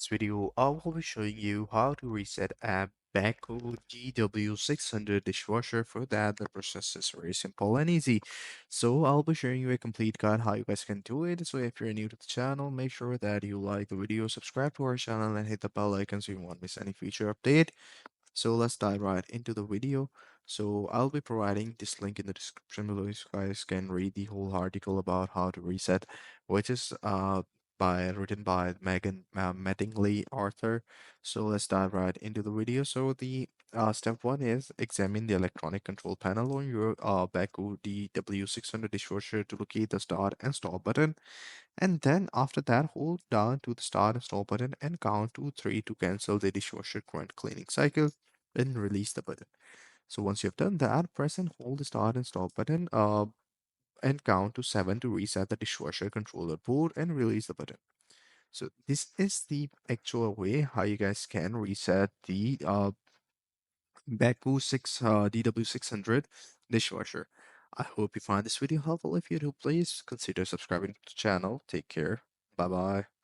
This video, I will be showing you how to reset a Beko GW600 dishwasher. For that, the process is very simple and easy. So I'll be showing you a complete guide how you guys can do it. So if you're new to the channel, make sure that you like the video, subscribe to our channel, and hit the bell icon so you won't miss any future update. So let's dive right into the video. So I'll be providing this link in the description below. You guys can read the whole article about how to reset, which is written by Megan Mattingly Arthur. So let's dive right into the video. So the step one is examine the electronic control panel on your Beko DW600 dishwasher to locate the start and stop button. And then after that, hold down to the start and stop button and count to three to cancel the dishwasher current cleaning cycle. Then release the button. So once you've done that, press and hold the start and stop button and count to seven to reset the dishwasher controller board and release the button. So this is the actual way how you guys can reset the Beko 6 DW600 dishwasher. I hope you find this video helpful. If you do, please consider subscribing to the channel. Take care. Bye bye.